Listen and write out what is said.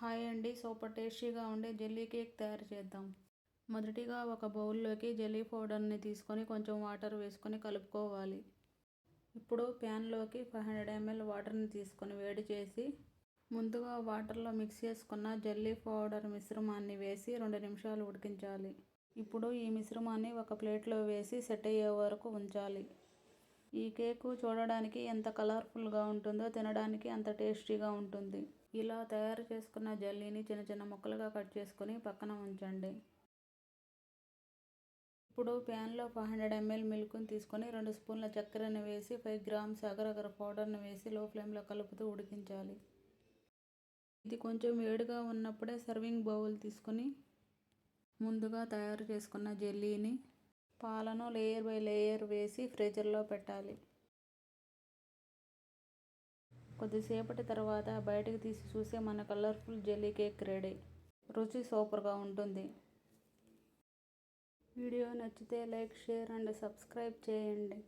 Hi అండి, super టేస్టీగా ఉండే జెల్లీ కేక్ తయారు చేద్దాం. మొదటిగా ఒక బౌల్లోకి జెల్లీ పౌడర్ని తీసుకొని కొంచెం వాటర్ వేసుకొని కలుపుకోవాలి. ఇప్పుడు ప్యాన్లోకి 500 ml వాటర్ని తీసుకొని వేడి చేసి ముందుగా వాటర్లో మిక్స్ చేసుకున్న జెల్లీ పౌడర్ మిశ్రమాన్ని వేసి 2 నిమిషాలు ఉడికించాలి. ఇప్పుడు ఈ మిశ్రమాన్ని ఒక ప్లేట్లో వేసి సెట్ అయ్యే వరకు ఉంచాలి. ఈ కేకు చూడడానికి ఎంత కలర్ఫుల్గా ఉంటుందో తినడానికి అంత టేస్టీగా ఉంటుంది. ఇలా తయారు చేసుకున్న జెల్లీని చిన్న చిన్న ముక్కలుగా కట్ చేసుకొని పక్కన ఉంచండి. ఇప్పుడు ప్యాన్లో 500 ml మిల్క్ని తీసుకొని 2 స్పూన్ల చక్కెరను వేసి 5 grams అగరగర పౌడర్ని వేసి లో ఫ్లేమ్లో కలుపుతూ ఉడికించాలి. ఇది కొంచెం వేడిగా ఉన్నప్పుడే సర్వింగ్ బౌల్ తీసుకొని ముందుగా తయారు చేసుకున్న జెల్లీని పాలను లేయర్ బై లేయర్ వేసి ఫ్రీజర్లో పెట్టాలి. కొద్దిసేపటి తర్వాత బయటకు తీసి చూస్తే మన కలర్ఫుల్ జెల్లీ కేక్ రెడీ. రుచి సూపర్గా ఉంటుంది. వీడియో నచ్చితే లైక్, షేర్ అండ్ సబ్స్క్రైబ్ చేయండి.